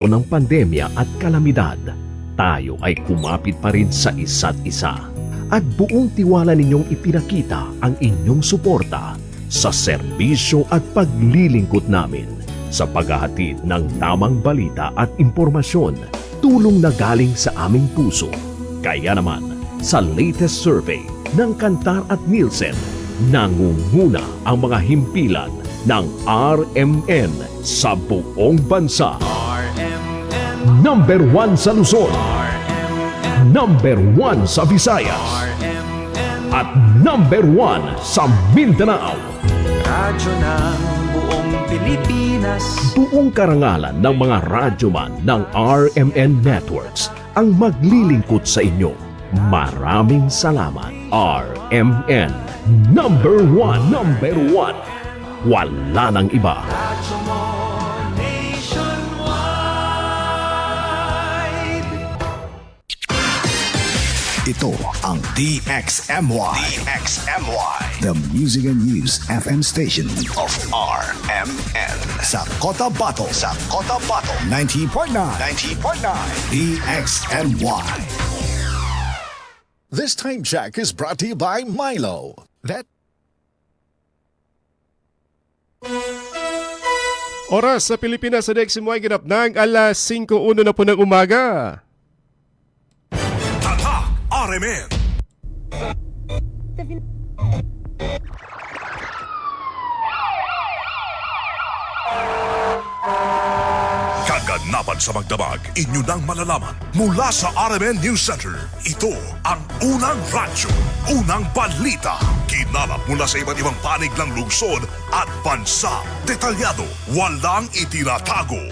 ng pandemya at kalamidad, tayo ay kumapit pa rin sa isa't isa. At buong tiwala ninyong ipinakita ang inyong suporta sa serbisyo at paglilingkod namin sa paghahatid ng tamang balita at impormasyon, tulong na galing sa aming puso. Kaya naman, sa latest survey ng Kantar at Nielsen, nangunguna ang mga himpilan ng RMN sa buong bansa. Number 1 sa Luzon, Number 1 sa Visayas, at Number 1 sa Mindanao. Radyo ng buong Pilipinas. Buong karangalan ng mga radyoman ng RMN Networks ang maglilingkod sa inyo. Maraming salamat, RMN. Number 1, Number 1. Wala nang iba. Radyo mo nationwide. Ito ang DXMY. The Music and News FM station of RMN. Sa Cotabato. 90.9. DXMY. This time check is brought to you by Milo. Oras sa Pilipinas sa DXMY ganap ng alas 5:01 na po ng umaga. Tatak RMN. Kaganapan sa magdamag, inyo nang malalaman mula sa RMN News Center. Ito ang unang radyo, unang balita. Kinalap mula sa iba't ibang panig ng lungsod at bansa. Detalyado, walang itinatago.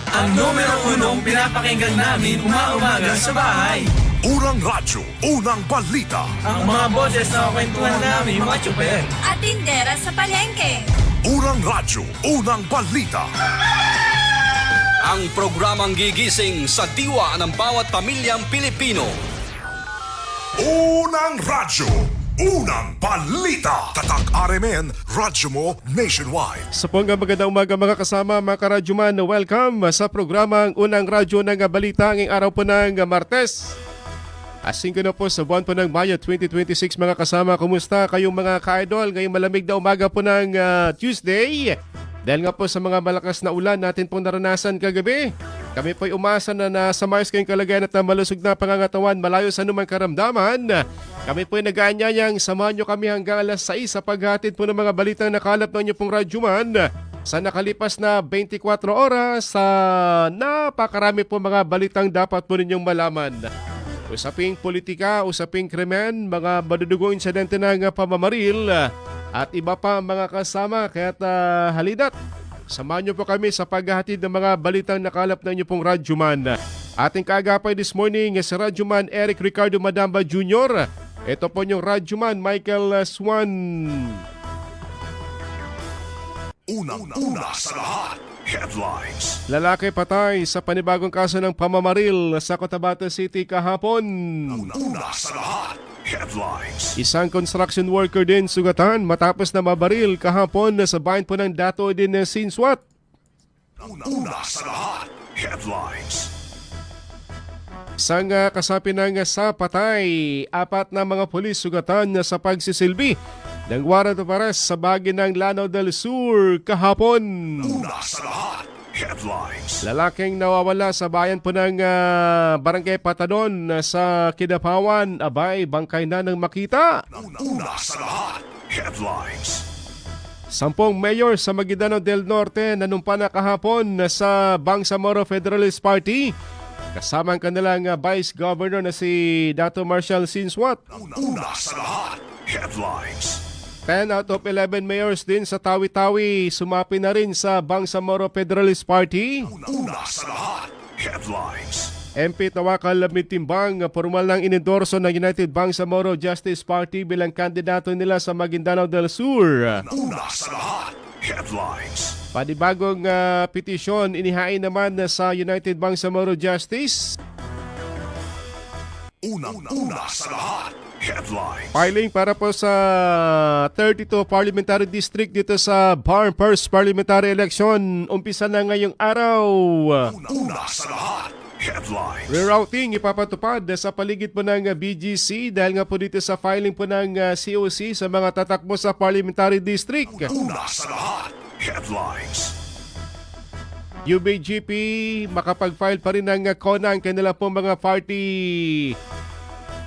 Ang numero unong pinapakinggan namin umaga sa bahay. Unang radyo, unang balita. Ang mga boses na kwentuhan namin mga tsuper. At tindera sa palengke. Unang radyo, unang balita. Ang programang gigising sa diwa ng bawat pamilyang Pilipino. Unang radyo, unang balita. Tatak RMN, radyo mo nationwide. Sa ponggang magandang umaga mga kasama, mga karadyoman, welcome sa programang Unang Radyo ng Balita ngayong araw po ng Martes. Asing ko na po sa buwan po ng Mayo 2026 mga kasama. Kumusta kayong mga ka-idol? Ngayong malamig na umaga po ng Tuesday. Dahil nga po sa mga malakas na ulan natin pong naranasan kagabi. Kami po'y umasa na nasa maayos kayong kalagayan at malusog na pangangatawan malayo sa anumang karamdaman. Kami po'y nag-aanyayang samahan nyo kami hanggang alas 6 sa paghatid po ng mga balitang nakalap ng inyo pong radyoman. Sa nakalipas na 24 oras sa napakarami po mga balitang dapat po ninyong malaman. Usaping politika, usaping krimen, mga madudugong insidente ng pamamaril at iba pa mga kasama. Kaya't halina't samahan niyo po kami sa paghahatid ng mga balitang nakalap ng inyo pong radyoman. Ating kaagapay this morning si Radyoman Eric Ricardo Madamba Jr. Ito po yung Radyoman Michael Swan. Unang-una sa lahat, headlines. Lalaki patay sa panibagong kaso ng pamamaril sa Cotabato City kahapon. Unang-una sa lahat, headlines. Isang construction worker din sugatan matapos na mabaril kahapon sa bayan po ng Dato din Sinswat. Unang-una sa lahat, headlines. Isang kasapi ng sa patay, 4 na mga pulis sugatan sa pagsisilbi ng warrant of arrest sa bahagi ng Lanao del Sur kahapon. Una sa lahat, headlines. Lalaking nawawala sa bayan po ng Barangay Patadon sa Kidapawan, abay bangkay na ng makita. Una sa lahat, headlines. 10 mayor sa Maguindanao del Norte nanumpa na kahapon sa Bangsamoro Federalist Party. Kasama ang kanilang Vice Governor na si Dato Marshall Sinswat. Una sa lahat, headlines. 10 out of 11 mayors din sa Tawi-Tawi sumapi na rin sa Bangsamoro Federalist Party. Una sa lahat, headlines. MP Tawakal Mitimbang formal nang inendorso ng United Bangsamoro Justice Party bilang kandidato nila sa Maguindanao del Sur. Una sa lahat, headlines. Panibagong petisyon inihain naman sa United Bangsamoro Justice. Unang-una sa lahat, headlines. Filing para po sa 32 Parliamentary District dito sa Barn First Parliamentary Election. Umpisa na ngayong araw. Unang-una sa lahat, headlines. Rerouting ipapatupad sa paligid po ng BGC dahil nga po dito sa filing po ng COC sa mga tatakbo sa Parliamentary District. Una sa lahat, headlines. UBGP makapag-file pa rin ng CONA ang kanila po mga party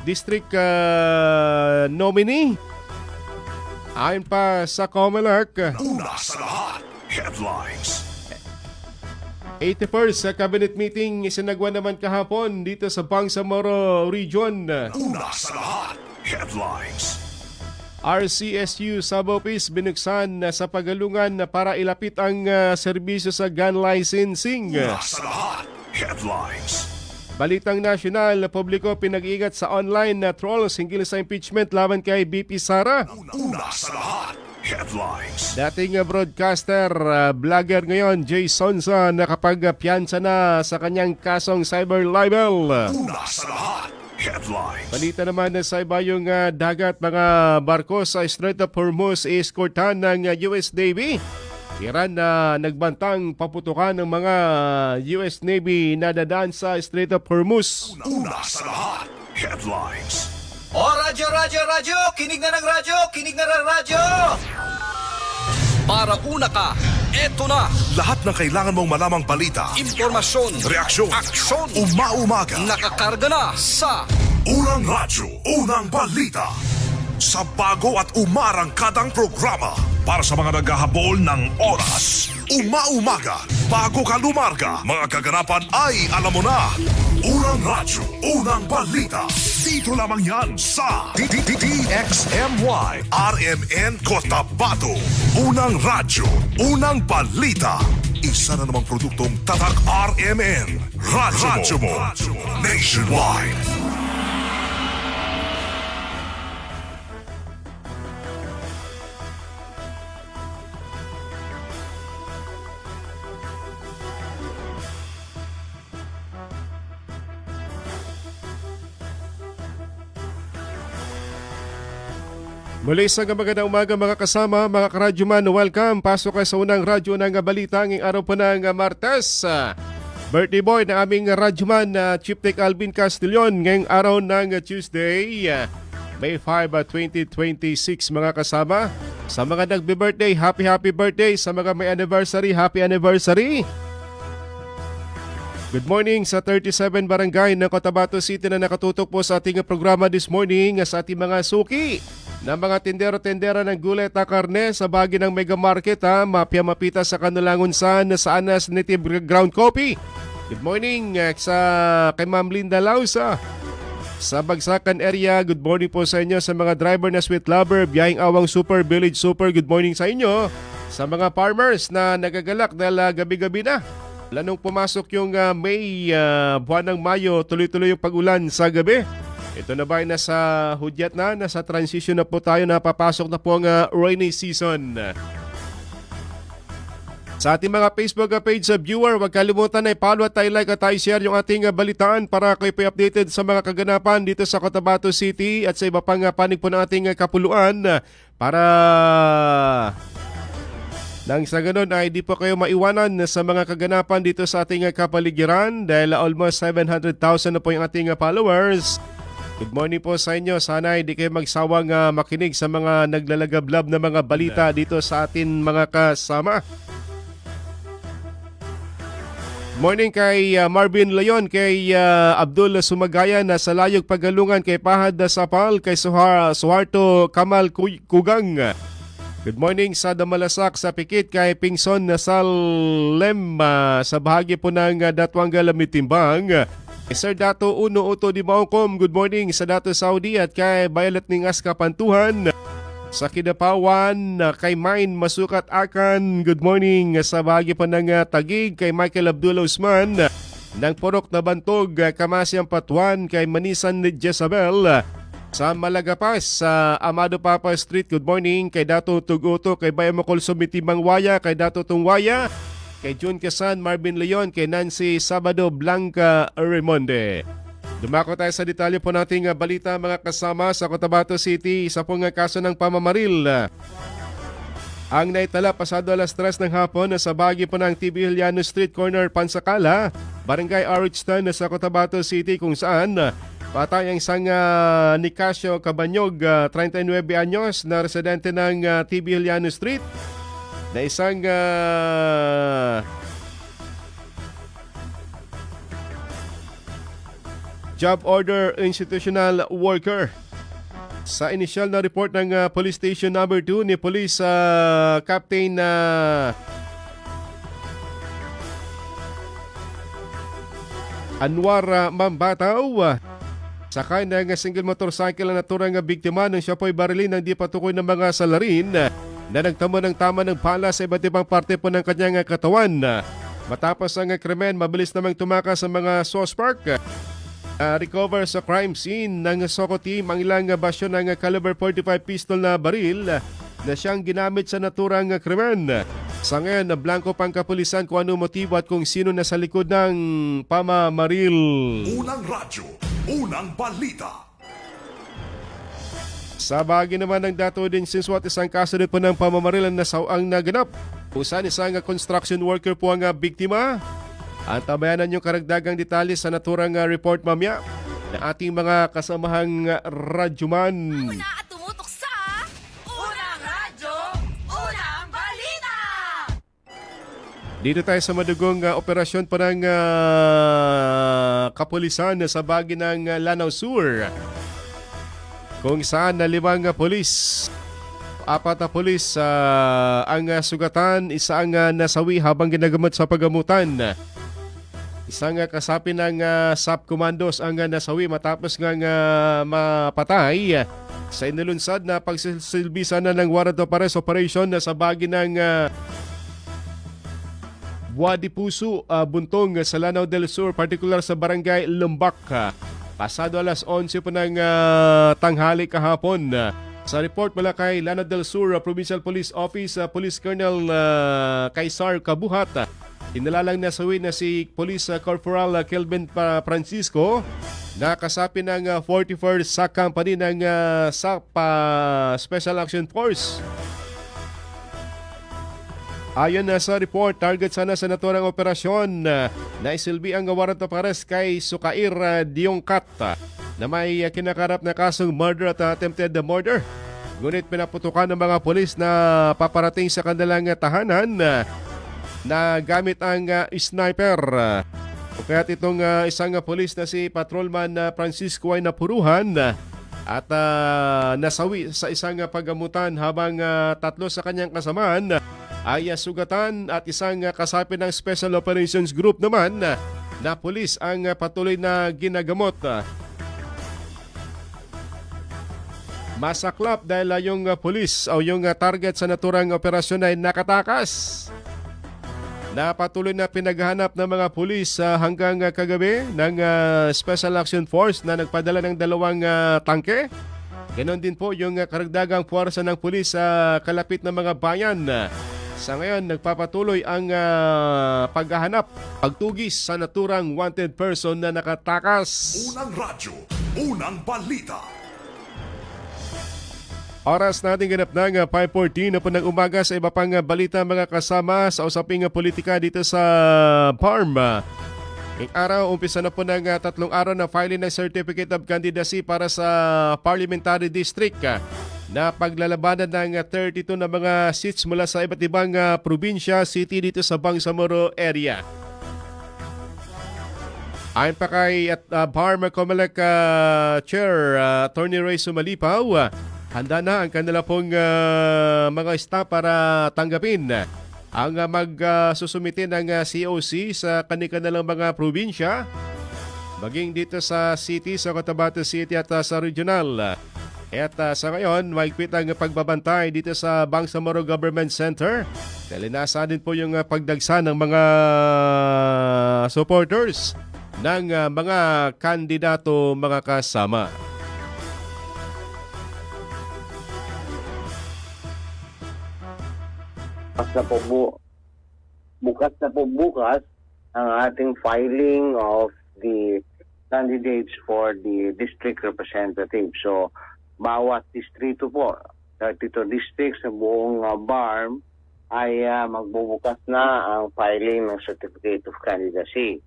district nominee. Ayon pa sa COMELEC, Una sa lahat, headlines. 81st cabinet meeting isinagwa naman kahapon dito sa Bangsamoro Region. Una sa lahat, headlines. RCSU Sub-Office binuksan sa Pagalungan para ilapit ang serbisyo sa gun licensing. Una sa lahat, headlines. Balitang nasyonal, publiko pinag-iingat sa online na trolls hinggil sa impeachment laban kay BP Sara. Una sa lahat, headlines. Dating broadcaster, vlogger ngayon, Jay Sonsa, nakapagpiyansa na sa kanyang kasong cyber libel. Una sa lahat, headlines. Balita naman na sa iba yung dagat, mga barko sa Strait of Hormuz escortan ng US Navy. Iran na nagbantang paputukan ng mga US Navy na dadaan sa Strait of Hormuz. Una sa lahat, headlines. O radyo, radyo, radyo! Kinig na ng radyo! Kinig na ng radyo! Para una ka, eto na! Lahat ng kailangan mong malamang balita, Impormasyon, reaksyon, aksyon, umaumaga. nakakarga na sa Unang radyo, unang balita. Sa bago at umarangkadang programa para sa mga naghahabol ng oras. Umaumaga, bago ka lumarga, mga kaganapan ay alam mo na. Unang radyo, unang balita. Dito lamang yan sa DXMY RMN Cotabato. Unang radyo, unang balita. Isa na namang produktong Tatak RMN. Radyo mo. Nationwide. Muli sa magandang umaga mga kasama, mga karadyoman, welcome. Pasok kayo sa unang radyo ng balita ngayong araw po ng Martes. Birthday boy na aming radyoman, Chief Tech Alvin Castillon, ngayong araw ng Tuesday, May 5, 2026 mga kasama. Sa mga nagbe-birthday, happy birthday. Sa mga may anniversary, happy anniversary. Good morning sa 37 Barangay ng Cotabato City na nakatutok po sa ating programa this morning sa ating mga suki na mga tindero-tendera ng gulay at karne sa bahagi ng Mega Market, mapia-mapita sa kanilang unsan sa Anas Native Ground Coffee. Good morning sa kay Ma'am Linda Lausa. Sa Bagsakan area, good morning po sa inyo. Sa mga driver na sweet lover, biyahing awang super, village super, good morning sa inyo. Sa mga farmers na nagagalak dahil gabi-gabi na. Lanong pumasok yung May, buwan ng Mayo, tuloy-tuloy yung pag-ulan sa gabi. Ito na ba ay nasa hudyat na, nasa transition na po tayo, napapasok na po ang rainy season. Sa ating mga Facebook page sa viewer, huwag kalimutan na i-follow at i-like at i-share yung ating balitaan para kayo po updated sa mga kaganapan dito sa Cotabato City at sa iba pang panig po ng ating kapuluan para nang sa ganun ay di po kayo maiwanan sa mga kaganapan dito sa ating kapaligiran dahil almost 700,000 na po yung ating followers. Good morning po sa inyo. Sana hindi kayo magsawang makinig sa mga naglalagablab na mga balita dito sa atin mga kasama. Morning kay Marvin Leon, kay Abdul Sumagayan na sa Layog Pagalungan, kay Pahad Sapal, kay Suharto Kamal Kugang. Good morning sa Damalasak, sa Pikit, kay Pingson Salem sa bahagi po ng Datwanga Lamitimbang. Kay Sir Dato Uno Uto di Maungkom, good morning sa Dato Saudi at kay Violet Ningas Kapantuhan. Sa Kidapawan, kay Mine Masukat Akan, good morning sa bahagi po ng Tagig, kay Michael Abdullah Usman. Ng Purok na Bantog, Kamasyang Patuan, kay Manisan Jezabel. Sa Malagapas, sa Amado Papa Street, good morning kay Dato Tuguto, kay Bayamokol Sumitibang Waya, kay Dato Tungwaya, kay June Quezon, Marvin Leon, kay Nancy Sabado Blanca Remonde. Dumako tayo sa detalye po nating balita mga kasama sa Cotabato City. Isa pong kaso ng pamamaril ang naitala pasado alas 3 ng hapon sa bahagi po ng TB Juliano Street Corner, Pansakala, Barangay Arwitston sa Cotabato City, kung saan patay ang isang Nicasio Cabanyog, 39 anyos, na residente ng TB Juliano Street, na isang job order institutional worker. Sa initial na report ng Police Station number 2 ni Police Captain Anwar Mambataw, sakay ng single motorcycle ang naturang biktima nang siya po'y barilin ng di patukoy ng mga salarin na nagtamo ng tama ng bala sa iba't ibang parte po ng kanyang katawan. Matapos ang krimen, mabilis namang tumakas sa mga suspect. Recover sa crime scene ng SOCO team ang ilang basyo ng caliber 45 pistol na baril na siyang ginamit sa naturang krimen. Sa ngayon, blanco pang kapulisan kung ano motibo at kung sino nasa likod ng pamamaril. Unang radyo, unang balita. Sa bahagi naman ng dato din sinswat, isang kaso din po ng pamamaril ang naganap. Kung saan isang construction worker po ang biktima. Antabayanan yung karagdagang detalye sa naturang report mamaya na ating mga kasamahang radyoman. Una at tumutok sa Unang Radyo, Unang Balita! Dito tayo sa madugong operasyon pa ng kapulisan sa bahagi ng Lanao Sur, kung saan na 5 polis, 4 na polis ang sugatan, isa ang nasawi habang ginagamot sa paggamutan. Isang kasapi ng SAP Commandos ang nasawi matapos ng mapatay sa inilunsad na pagsilbisan na ng warrant of arrest operation na sa bahagi ng Buwadi Puso, Buntong sa Lanao del Sur, particular sa Barangay Lumbak. Pasado alas 11 po ng tanghali kahapon. Sa report mula kay Lanao del Sur Provincial Police Office, Police Colonel Kaisar Kabuhat, inalalang nasawi na si Police Corporal Kelvin Francisco na kasapi ng 41st SAC Company ng SAP Special Action Force. Ayon na sa report, target sana sa naturang operasyon na isilbi ang warrant of arrest kay Sukair Diongkat na may kinakarap na kasong murder at attempted murder. Ngunit pinaputukan ng mga polis na paparating sa kanilang tahanan na gamit ang sniper. Kaya't itong isang polis na si Patrolman Francisco ay napuruhan at nasawi sa isang paggamutan, habang 3 sa kanyang kasamaan ay sugatan at isang kasapi ng Special Operations Group naman na polis ang patuloy na ginagamot. Masaklap dahil yung polis o yung target sa naturang operasyon ay nakatakas. Napatuloy na pinaghahanap ng mga pulis hanggang kagabi ng Special Action Force na nagpadala ng 2 tangke. Ganon din po yung karagdagang puwersa ng pulis sa kalapit ng mga bayan. Sa ngayon, nagpapatuloy ang paghahanap, pagtugis sa naturang wanted person na nakatakas. Unang radyo, unang balita. Oras natin ganap ng 5:14 na po ng umaga. Sa iba pang balita mga kasama sa usaping politika dito sa Parm. Ngayong araw, umpisa na po ng 3 araw na filing ng Certificate of Candidacy para sa Parliamentary District na paglalabanan ng 32 na mga seats mula sa iba't ibang probinsya, city dito sa Bangsamoro area. Ayon pa kay Parm Comelec Chair Attorney Ray Sumalipaw, handa na ang kanila pong mga staff para tanggapin ang magsusumite ng COC sa kanilang mga probinsya, maging dito sa city, sa Cotabato City at sa regional. At sa ngayon, mahigpit ang pagbabantay dito sa Bangsamoro Government Center. Dahil nasa din po yung pagdagsa ng mga supporters ng mga kandidato mga kasama. Bukas na po bukas ang ating filing of the candidates for the district representative. So, bawat distrito po, 32 districts sa buong BARM ay magbubukas na ang filing ng Certificate of Candidacy.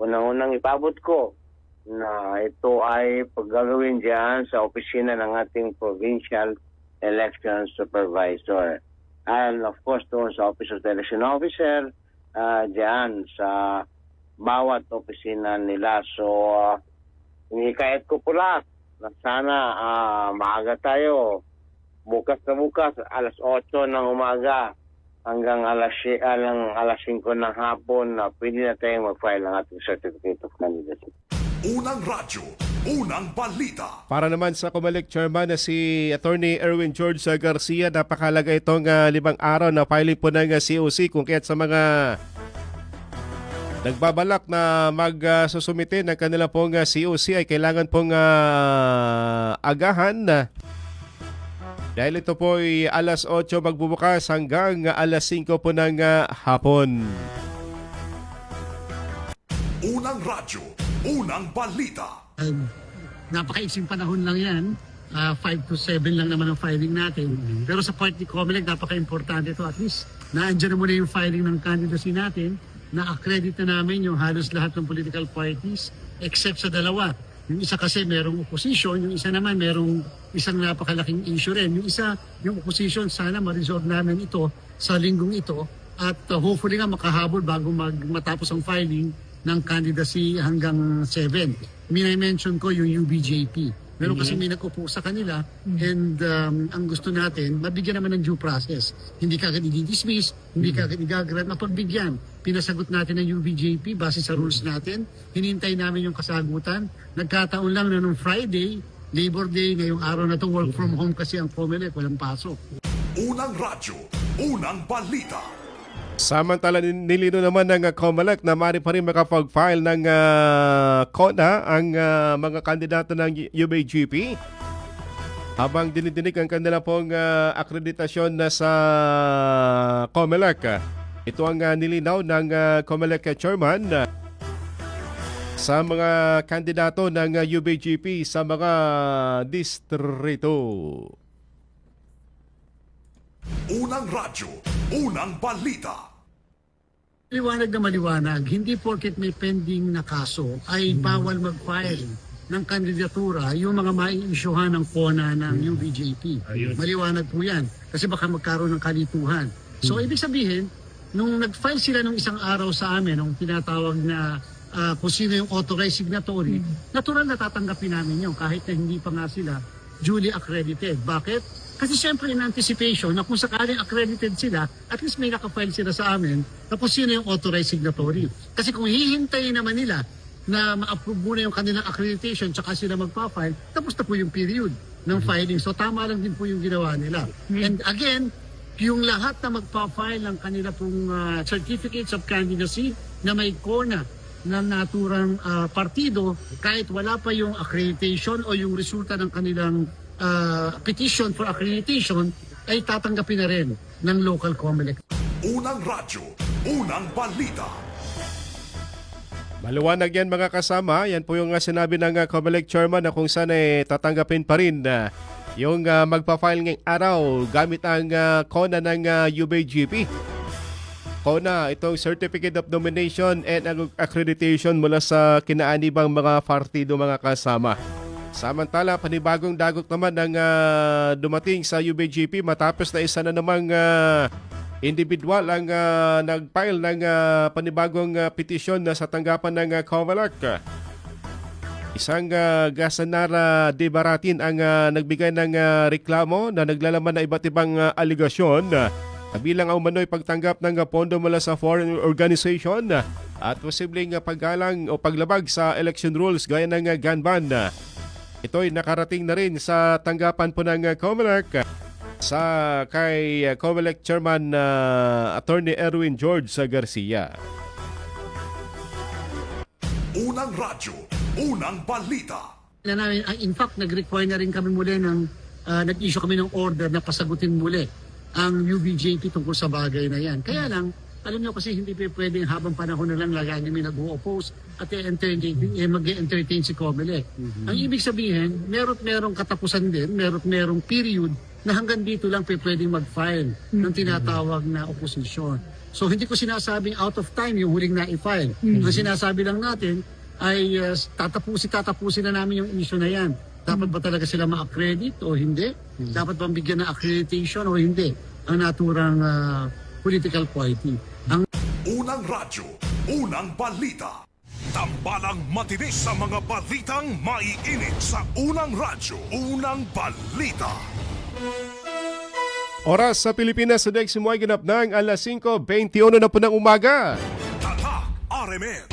Unang-unang ipabot ko na ito ay paggagawin dyan sa opisina ng ating Provincial Election Supervisor. And of course, doon sa Office of the Election Officer, dyan sa bawat opisina nila. So, inikayat ko po lahat na sana maaga tayo. Bukas na bukas, alas 8 ng umaga hanggang alas 5 ng hapon na pwede na tayong mag-file ng ating Certificate of Candidacy. Unang radyo, unang balita. Para naman sa Comelec Chairman na si Attorney Erwin George Garcia, napakalaga itong 5 araw na filing po ng COC kung kaya't sa mga nagbabalak na magsusumite ng kanila pong COC ay kailangan pong agahan. Dahil ito po ay alas 8 magbubukas hanggang alas 5 po ng hapon. Unang radyo, unang balita. Napakaiksing panahon lang yan. 5 to 7 lang naman ang filing natin. Pero sa part ni Comelec, napaka-importante ito. At least, naandyan na muna yung filing ng candidacy natin. Na-accredit na namin yung halos lahat ng political parties except sa dalawa. Yung isa kasi merong opposition, yung isa naman merong isang napakalaking issue rin. Yung isa, yung opposition, sana ma-resolve namin ito sa linggong ito. At hopefully nga makahabol bago matapos ang filing ng candidacy hanggang 7. Minay-mention ko yung UBJP. Meron kasi may nag-upo sa kanila and ang gusto natin, mabigyan naman ng due process. Hindi ka agad i-dismiss, hindi ka agad i-grant, mapagbigyan. Pinasagot natin ng UBJP base sa rules natin. Hinintay namin yung kasagutan. Nagkataon lang na nung Friday, Labor Day, ngayong araw na to work from home kasi ang Comelec, walang pasok. Unang radyo, unang balita. Samantala nilino naman ng Comelec na maaari pa rin makapag-file ng CONA ang mga kandidato ng UBJP habang dinidinig ang kanila pong akreditasyon na sa Comelec. Ito ang nilinaw ng Comelec Chairman sa mga kandidato ng UBJP sa mga distrito. Unang radyo, unang balita. Liwanag na maliwanag, hindi porket may pending na kaso ay bawal mag-file ng kandidatura yung mga mai-isyuhan ng CONA ng UBJP. Maliwanag po yan kasi baka magkaroon ng kalituhan. So ibig sabihin, nung nag-file sila nung isang araw sa amin, nung tinatawag na kung sino yung authorized signatory, natural na tatanggapin namin yun kahit na hindi pa nga sila duly accredited. Bakit? Kasi siyempre in anticipation na kung sakaling accredited sila, at least may nakafile sila sa amin na kung sino yung authorized signatory. Kasi kung hihintayin naman nila na ma-approve muna yung kanilang accreditation tsaka sila magpa-file, tapos na po yung period ng filing. So tama lang din po yung ginawa nila. And again, yung lahat na magpa-file ng kanila pong certificates of candidacy na may CONA ng naturang partido, kahit wala pa yung accreditation o yung resulta ng kanilang petition for accreditation, ay tatanggapin na rin ng local Comelec. Unang radyo, unang balita. Maliwanag yan mga kasama. Yan po yung sinabi ng Comelec Chairman na kung saan tatanggapin pa rin yung magpa-file ngayong araw gamit ang CONA ng UBJP. CONA, itong Certificate of Nomination and Accreditation mula sa kinaanibang mga partido mga kasama. Samantala, panibagong dagok naman ang dumating sa UBJP matapos na isa na namang individual ang nag-file ng panibagong petisyon sa tanggapan ng Comelec. Isang Gasanara de Baratin ang nagbigay ng reklamo na naglalaman ng iba't ibang aligasyon kabilang ang umano'y pagtanggap ng pondo mula sa foreign organization at posibleng paggalang o paglabag sa election rules gaya ng gun ban. Ito'y nakarating na rin sa tanggapan po ng Comelec sa kay Comelec Chairman Attorney Erwin George Garcia. Unang radyo, unang balita. In fact, nag-require na rin kami muli nag-issue kami ng order na pasagutin muli ang UBJP tungkol sa bagay na yan. Kaya lang, Alam niyo kasi hindi pwedeng habang panahon na lang lagay may nag-o-oppose at mag-entertain si Comelec. Ang ibig sabihin, merong katapusan din, merong period na hanggang dito lang pwedeng mag-file ng tinatawag na opposition. So hindi ko sinasabing out of time yung huling na-i-file. Ang sinasabi lang natin ay tatapusin na namin yung issue na yan. Dapat ba talaga sila ma-accredit o hindi? Dapat bang bigyan ng accreditation o hindi? Ang naturang political party. Unang radyo, unang balita. Tambalang matinis sa mga balitang maiinit sa unang radyo, unang balita. Oras sa Pilipinas sa Deximoy ganap ng alas 5:21 na po ng umaga. Tatak RMN.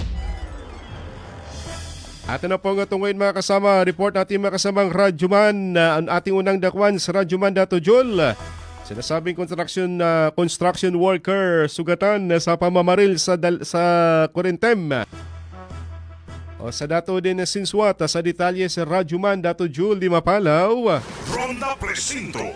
At na po nga ngayon mga kasama, report natin mga kasamang Radyoman, ang ating unang dakwan sa Radyoman Dato Jul. Sinasabing construction worker sugatan sa pamamaril sa Corentem. O sa dato din na sinswat sa detalye sa Radyoman Dato Jul di Mapalaw. Ronda Presinto.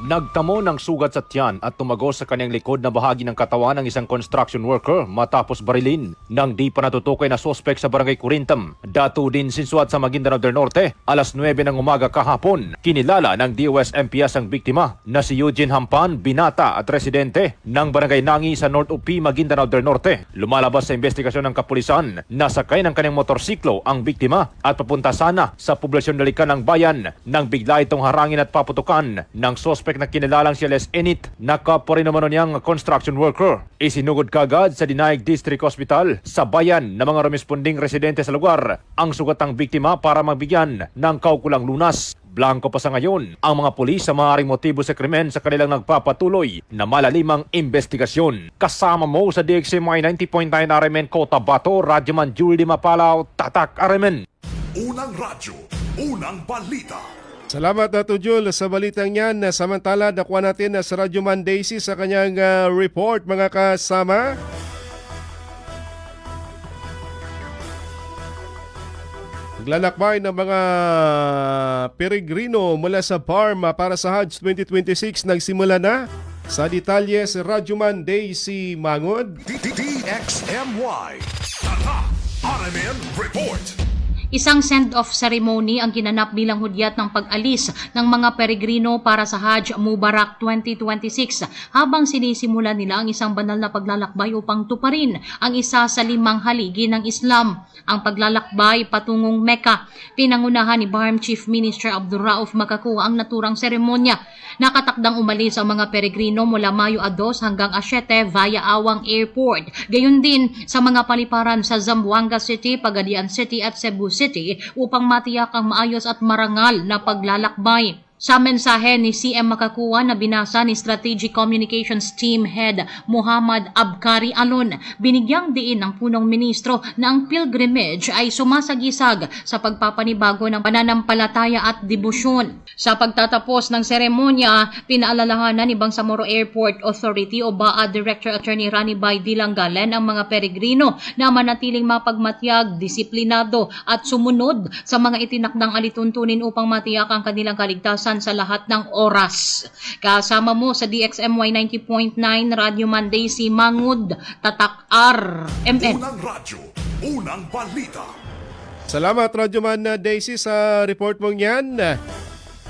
Nagtamo ng sugat sa tiyan at tumagos sa kanyang likod na bahagi ng katawan ng isang construction worker matapos barilin ng di pa natutukoy na sospek sa barangay Corintam. Dato din sinswat sa Maguindanao del Norte, alas 9 ng umaga kahapon. Kinilala ng DOS-MPS ang biktima na si Eugene Hampan, binata at residente ng barangay Nangi sa North UP, Maguindanao del Norte. Lumalabas sa investigasyon ng kapulisan na sakay ng kanyang motorsiklo ang biktima at papunta sana sa poblasyon Dalikan ng bayan nang bigla itong harangin at paputukan ng sospek na kinilalang si Les Enit na kapwa rin naman niyang construction worker. Isinugod kagad sa Dinaig District Hospital sa bayan ng mga responding residente sa lugar ang sugatang biktima para mabigyan ng kaukulang lunas. Blanco pa sa ngayon ang mga pulis sa maaaring motibo sa krimen sa kanilang nagpapatuloy na malalimang investigasyon. Kasama mo sa DXMY 90.9 RMN Cotabato, Radyoman Julie Mapalaw, Tatak RMN. Unang radyo, unang balita. Salamat Dato Jul sa balitang yan. Samantala, nakuha natin sa Radyoman Daisy sa kanyang report mga kasama. Naglalakbay ng mga peregrino mula sa farm para sa Hajj 2026 nagsimula na. Sa detalye sa Radyoman Daisy Mangod. DXMY. Tatak RMN Report. Isang send-off ceremony ang ginanap bilang hudyat ng pag-alis ng mga peregrino para sa Hajj Mubarak 2026 habang sinisimula nila ang isang banal na paglalakbay upang tuparin ang isa sa 5 haligi ng Islam, ang paglalakbay patungong Mecca. Pinangunahan ni BARM Chief Minister Abdurrauf Makakua ang naturang seremonya. Nakatakdang umalis ang mga peregrino mula Mayo a 2 hanggang a 7 via Awang Airport. Gayon din sa mga paliparan sa Zamboanga City, Pagadian City at Cebu City upang matiyak ang maayos at marangal na paglalakbay. Sa mensahe ni CM Makakua na binasa ni Strategic Communications Team Head Muhammad Abkari Alon, binigyang diin ng punong ministro na ang pilgrimage ay sumasagisag sa pagpapanibago ng pananampalataya at debosyon. Sa pagtatapos ng seremonya, pinaalalahanan ni Bangsamoro Airport Authority o BAA Director Attorney Rani Bay Dilanggalan ang mga peregrino na manatiling mapagmatyag, disiplinado at sumunod sa mga itinakdang alituntunin upang matiyak ang kanilang kaligtasan sa lahat ng oras. Kasama mo sa DXMY 90.9 Radyoman Daisy Mangud, Tatak RMN. Unang radyo, unang balita. Salamat Radyoman Daisy sa report mong yan.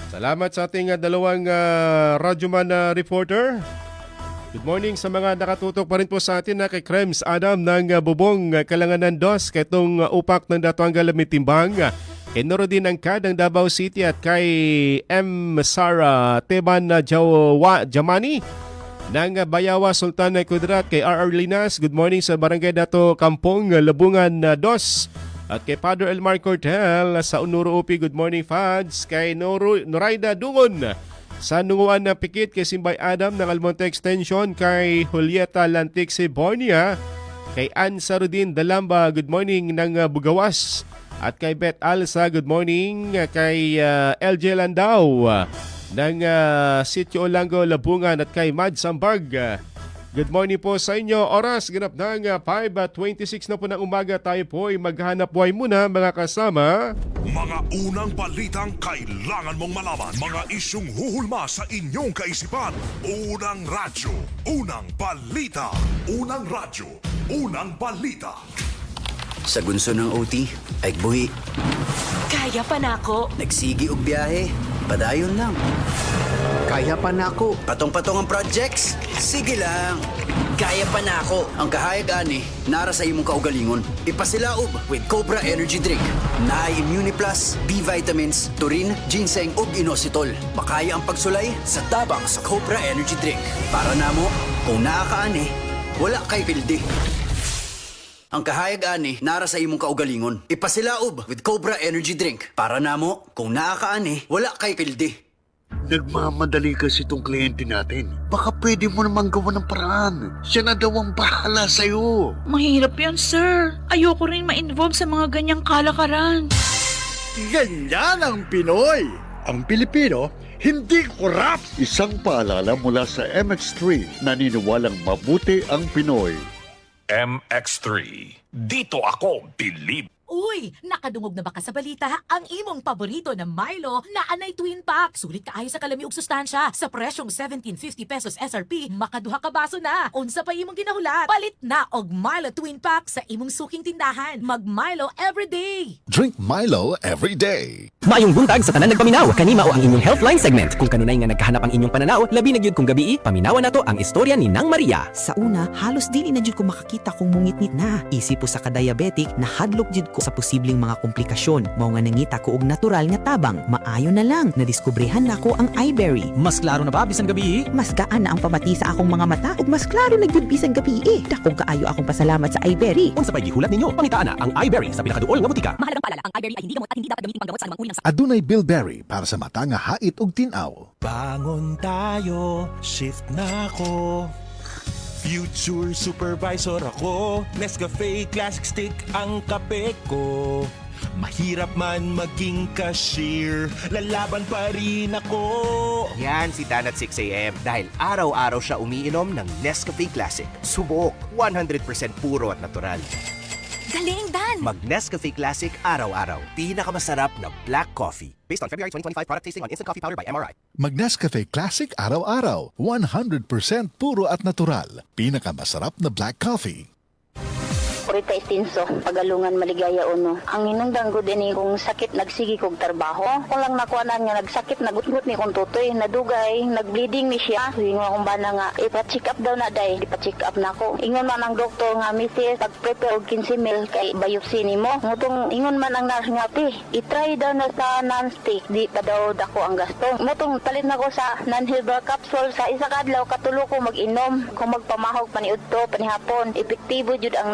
Salamat sa ating dalawang Radyoman reporter. Good morning sa mga nakatutok pa rin po sa atin na kay Krems Adam ng Bubong Kalanganan Dos, kay itong upak ng Datuanga Lamitimbang, kay Norodin Angkad ng Davao City at kay M. Sara Teban Jamani ng Bayawa Sultan Kudrat, kay R.R. Linas, good morning sa Barangay Dato Kampong, Labungan Dos, at kay Father Elmar Cortel sa Unuro Upi, good morning Fads, kay Noraida Dungon sa Nunguan na Pikit, kay Simbay Adam ng Almonte Extension, kay Julieta Lantic Bornia, kay Ann Sarudin Dalamba, good morning ng Bugawas, at kay Beth Alsa, good morning, kay LJ Landau ng Sitio Olango, Labungan, at kay Mad Sambarg, Good morning po sa inyo. Oras, ganap ng 5:26 na po ng umaga. Tayo po ay maghanap buhay muna mga kasama. Mga unang balitang kailangan mong malaman. Mga isyung huhulma sa inyong kaisipan. Unang radyo, unang balita. Unang radyo, unang balita. Sa gunso ng OT, ay buhi. Kaya pa na ako. Nagsigi og biyahe, padayon lang. Kaya pa na ako. Patong-patong ang projects, sige lang. Kaya pa na ako. Ang kahayag ani, nara sa imong kaugalingon. Ipasilaob with Cobra Energy Drink. Naay Immune Plus, B vitamins, taurine, ginseng ug inositol. Makaya ang pagsulay sa tabang sa Cobra Energy Drink. Para namo, kung nakakaani, wala kay pildi. Ang kahayag ani, nara sa imong kaugalingon. Ipasilaob with Cobra Energy Drink. Para namo, kung nakakaani, wala kay pildi. Nagmamadali kasi itong kliyente natin. Baka pwede mo namang gawa ng paraan. Siya na daw ang bahala sa'yo. Mahirap yan, sir. Ayoko rin ma-involve sa mga ganyang kalakaran. Ganyan ang Pinoy. Ang Pilipino, hindi korap. Isang paalala mula sa MX3, naniniwalang mabuti ang Pinoy. MX3. Dito ako believe. Uy, nakadungog na ba ka sa balita? Ang imong paborito na Milo na anay twin pack. Sulit kaayo sa kalami ug sustansya. Sa presyong 17.50 pesos SRP, makaduha ka baso na. Unsa pa imong ginahulat? Palit na og Milo twin pack sa imong suking tindahan. Mag Milo everyday. Drink Milo every day. Maayong buntag sa tanan nagpaminaw. Kanima o ang inyong Healthline segment. Kung kanunay nga nagkahanap ang inyong pananaw, labi na gyud kung gabi, paminawan nato ang istorya ni Nang Maria. Sa una, halos dili na jud ko makakita kung mungit-ngit na. Isip po sa ka-diabetic na hadlok jud ko sa posibleng mga komplikasyon. Mao nga nangita ko og natural nga tabang. Maayo na lang, nadiskubrihan na ko ang iBerry. Mas klaro na ba bisan gabi? Mas gaan na ang pamati sa akong mga mata ug mas klaro na gyud bisan gabi. Dakong kaayo akong pasalamat sa iBerry. Unsa pay gihulat ninyo? Pangitaan na ang iBerry sa pinakaduol nga butika. Mahalagang paalala, ang iBerry ay hindi gamot at hindi dapat gamitin panggamot sa anumang uri ng sakit. Adunay Bilberry para sa mata nga hait ug tinaw. Bangon tayo, shift na ako. Future supervisor ako. Nescafe Classic Stick ang kape ko. Mahirap man maging cashier, lalaban pa rin ako. Yan si Dan at 6 a.m. dahil araw-araw siya umiinom ng Nescafe Classic. Subok, 100% puro at natural. Galing, Dan! Mag Nescafe Classic araw-araw. Pinakamasarap na black coffee. Based on February 2025 product tasting on instant coffee powder by MRI. Mag Nescafe Classic araw-araw. 100% puro at natural. Pinakamasarap na black coffee. Rita Estinso, Pagalungan, Maligaya, Uno. Ang hinungdan ko din kung sakit nagsigi kong trabaho. Kung lang nakuanan nga nagsakit, nagut-gut ni kong tutoy, nadugay, nagbleeding ni siya. Ingon akong bana nga, ipa-check up daw na day, ipa-check up na ako. Ingon man ang doktor nga, misis, pag-prepare og 15 mil kay biopsy ni mo. Ngutong ingon man ang nurse nga, i-try daw na sa non-stick, di pa daw dako ang gasto. Ngutong palit na ko sa non-herbal capsule, sa isa kadlaw, katulo ko mag-inom. Kung magpamahog paniudto, panihapon, epektibo jud ang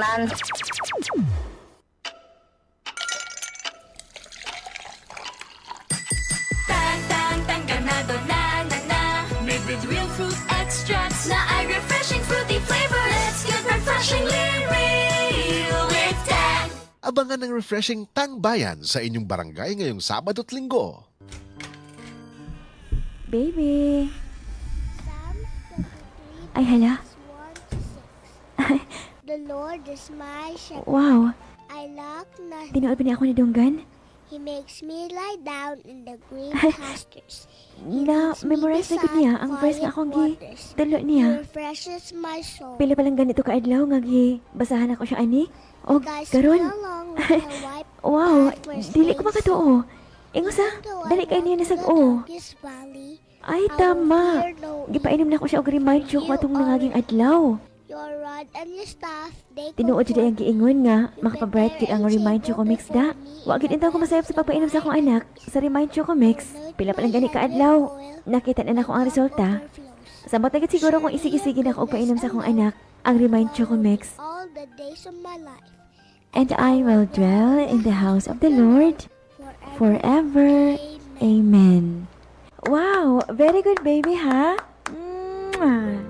Tang ganado na na na. Made with real fruit extracts na ay refreshing fruity flavor. Let's get refreshingly real with Tang. Abangan ng refreshing Tang Bayan sa inyong barangay ngayong Sabado at Linggo. Baby. Ay, hala. The Lord is my shepherd. Wow. I lack nothing. Tinuod pa niya ako ni Dunggan? He makes me lie down in the green pastures. Na-memorize na gid niya ang verse nga akong gitulo He niya. refreshes my soul. Pila pa lang ganito kaadlaw nga basahan ako siya ani. O karon. Wow, dili ko makatuo. Ingo sa, dali kayo niya nasag-o. Ay, tama. Gipainom na ako siya og remind siya ko atong nangaging adlaw. Your rod and your staff, they Tinuod jud ang giingon nga makapabright gid ang remind Choco Mix da. Wa gid intaw ko masayop sa pagpainom sa akong anak sa remind Choco Mix. Pila pa lang gani kaadlaw. Nakita na nako ang resulta. Samot na gid siguro kung isigi-sige na ako og painom sa akong anak ang remind Choco Mix. all the days of my life. And I will dwell in the house of the Lord forever. Amen. Wow, very good baby ha. Mwah.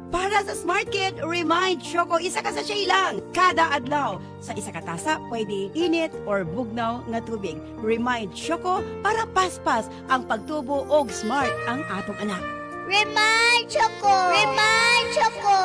Para sa Smart Kid, remind Choco, isa ka sa siya lang. Kada adlaw, sa isa ka tasa, pwede init or bugnaw nga tubig. Remind Choco para paspas ang pagtubo og smart ang atong anak. Remind Choco! Remind Choco!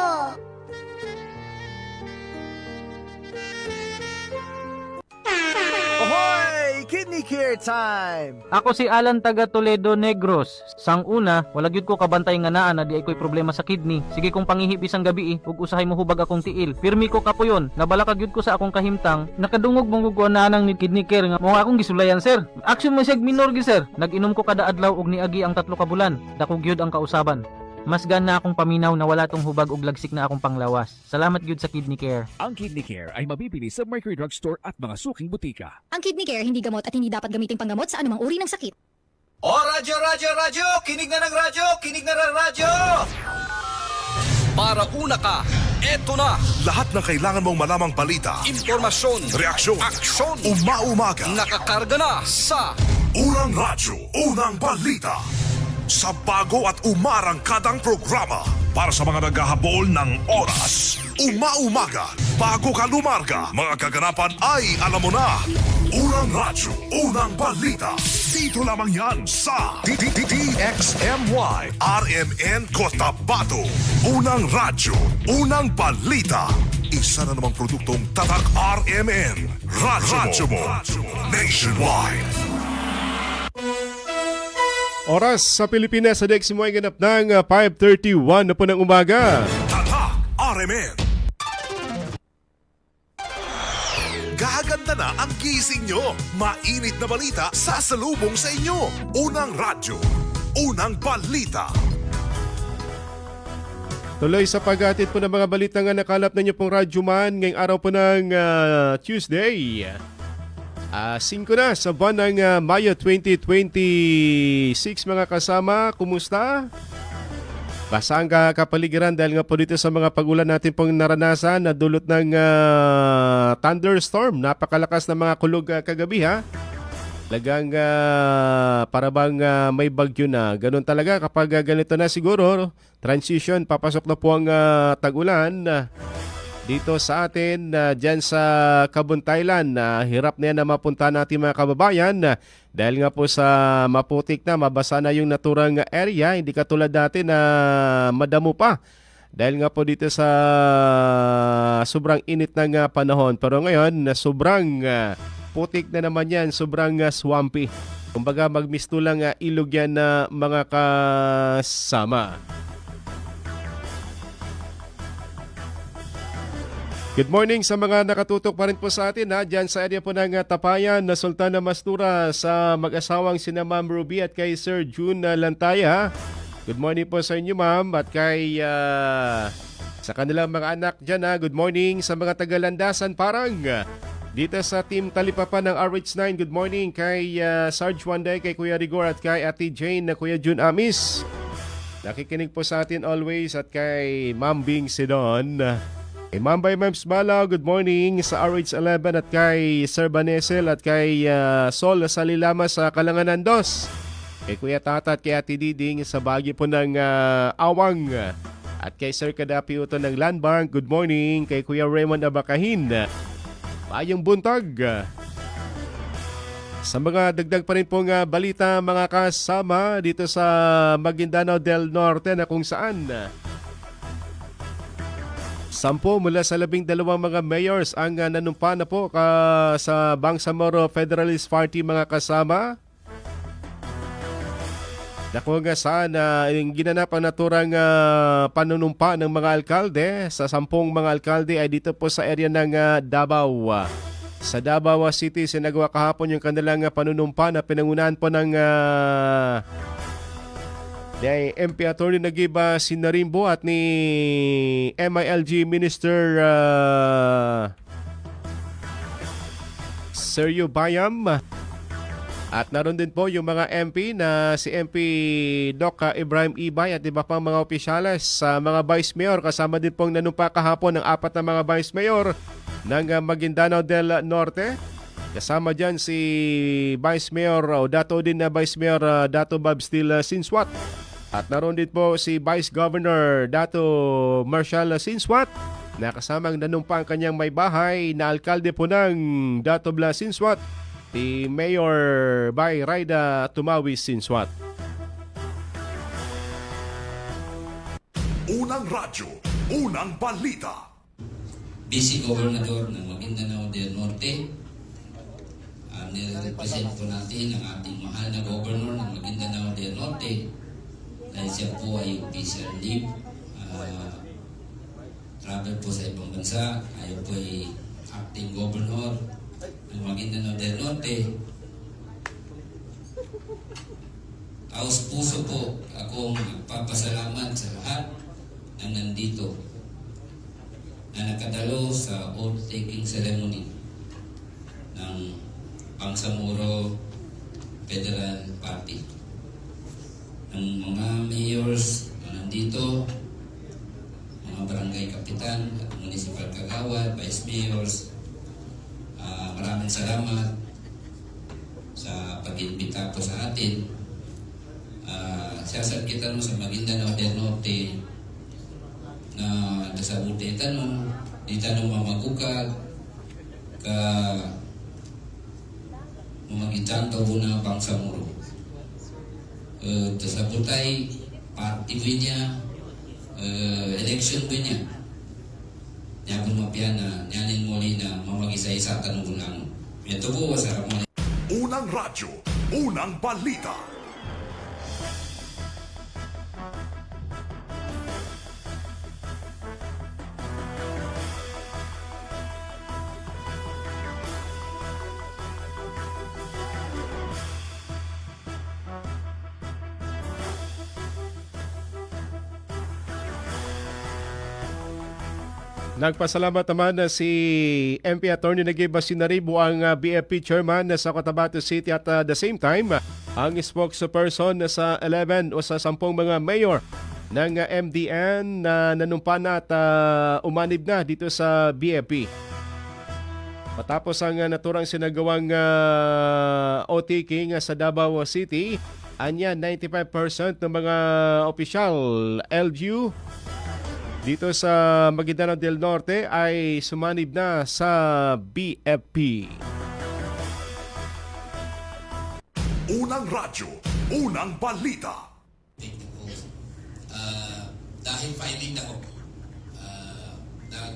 Ahoy! Kidney Care Time! Ako si Alan taga Toledo Negros. Sang una, wala gyud ko kabantay nga naa na di ay ko'y problema sa kidney. Sige kong pangihip isang gabi ug usahay mo hubag akong tiil. Pirmi ko kapuyon, nabalaka gyud ko sa akong kahimtang. Nakadungog mong guguan na nang ni Kidney Care nga mo akong gisulayan sir. Action mo siyag minor gi sir. Nag-inom ko kada adlaw og niagi ang 3 ka bulan. Dako gyud ang kausaban. Mas na akong paminaw na wala tong hubag ug lagsik na akong panglawas. Salamat gyud sa Kidney Care. Ang Kidney Care ay mabibili sa Mercury Drugstore at mga suking butika. Ang Kidney Care hindi gamot at hindi dapat gamiting panggamot sa anumang uri ng sakit. O radyo, radyo, radyo! Kinig na ng radyo! Kinig na ng radyo! Para una ka, eto na! Lahat ng kailangan mong malamang balita, Impormasyon, reaksyon, aksyon, umaumaga, nakakarga na sa Unang Radyo, Unang Balita. Sa bago at umarangkadang programa para sa mga naghahabol ng oras. Umaumaga, bago ka lumarga, mga kaganapan ay alam mo na. Unang Radyo, Unang Balita. Dito lamang yan sa DXMY RMN Cotabato. Unang Radyo, Unang Balita. Isa na namang produktong Tatak RMN. Radyo mo. Nationwide. Oras sa Pilipinas sa Dex mo ay ganap ng 5:31 na po ng umaga. Tatak RMN. Gaganda na ang gising nyo. Mainit na balita sasalubong sa inyo. Unang Radyo, Unang Balita. Tuloy sa paghatid po ng mga balita nga nakalap na niyo pong Radyo Man ngayong araw po ng Tuesday. 5 na sa buwan ng Mayo 2026 mga kasama. Kumusta? Basa ang kapaligiran dahil nga po dito sa mga pagulan natin pong naranasan na dulot ng thunderstorm. Napakalakas na mga kulog kagabi ha. Lagang para bang may bagyo na. Ganun talaga kapag ganito na siguro. Transition, papasok na po ang tag-ulan. Dito sa atin, dyan sa Kabuntaylan, hirap na yan na mapunta natin mga kababayan dahil nga po sa maputik na, mabasa na yung naturang area, hindi katulad dati na madamo pa. Dahil nga po dito sa sobrang init ng panahon. Pero ngayon, sobrang putik na naman yan, sobrang swampy. Kumbaga magmistulang ilog yan na mga kasama. Good morning sa mga nakatutok pa rin po sa atin dyan sa area po ng Tapayan na Sultana Mastura sa mag-asawang sina Ma'am Ruby at kay Sir June Lantaya. Good morning po sa inyo ma'am at kay sa kanilang mga anak dyan good morning sa mga taga-Landasan Parang. Dito sa Team Talipapa ng RH9, good morning kay Sarge Wanday, kay Kuya Rigor at kay Ate Jane na Kuya June Amis. Nakikinig po sa atin always at kay Ma'am Bing Sidon. Kay Ma'am by Ma'ams Malaw, good morning sa RH11 at kay Sir Banesel at kay Sol Salilama sa Kalanganan 2. Kay Kuya Tata at kay Ate Diding sa Baguio po ng Awang. At kay Sir Kadapi Uto ng Land Bank, good morning. Kay Kuya Raymond Abakahin, maayong buntag. Sa mga dagdag pa rin pong balita mga kasama dito sa Maguindanao del Norte na kung saan 10 mula sa 12 mga mayors ang nanumpa na po sa Bangsamoro Federalist Party mga kasama. Naku nga saan yung ginanap ang naturang panunumpa ng mga alkalde. Sa 10 mga alkalde ay dito po sa area ng Davao. Sa Davao City, sinagawa kahapon yung kanilang panunumpa na pinangunahan po ng MP Attorney Nagiba Sinarimbo at ni MILG Minister Sergio Bayam. At naroon din po yung mga MP na si MP Doc Ibrahim Ibay at iba pang mga opisyales sa mga Vice Mayor. Kasama din pong nanumpa kahapon ng 4 na mga Vice Mayor ng Maguindanao del Norte. Kasama dyan si Vice Mayor o dato din na Vice Mayor Dato Bob Steele Sinswat. At naroon din po si Vice Governor Dato Marshall Sinswat na kasamang nanumpa ang kanyang may bahay na alkalde po ng Dato Blas Sinswat, si Mayor Bay Raida Tumawi Sinswat. radyo, unang balita. Vice Gobernador ng Maguindanao del Norte. Nirepresent po natin ang ating mahal na Governor ng Maguindanao del Norte dahil siya po ay official leave. Travel po sa ibang bansa. Ayaw po ay acting Governor ng Maguindanao del Norte. Taos puso po akong magpapasalamat sa lahat ng nandito na nakadalo sa oath-taking ceremony ng Bangsamoro Federal Party. Ng mga mayors na nandito, mga barangay kapitan at municipal kagawad, vice mayors, maraming salamat sa pag-imbita po sa atin. Siyasat kita no sa Maguindanao del Norte na nasabuti tanong di tanong mamagukag ka mamagitang tao na Bangsamoro. Tasabutay party ko niya, election ko niya. Niya po mapiana, nyanin muli na mamag-isa-isa tanong lang. Ito po, sarap mo. Unang radyo, unang balita. Nagpasalamat naman na si MP Attorney Nagay Basinaribo ang BFP Chairman sa Cotabato City at the same time ang spokesperson sa 11 o sa 10 mga mayor ng MDN na nanumpa na at umanib na dito sa BFP. Matapos ang naturang sinagawang oath-taking sa Davao City, anya 95% ng mga opisyal LGU dito sa Maguindanao del Norte ay sumanib na sa BFP. Unang radyo, unang balita. Dahil filing ako ng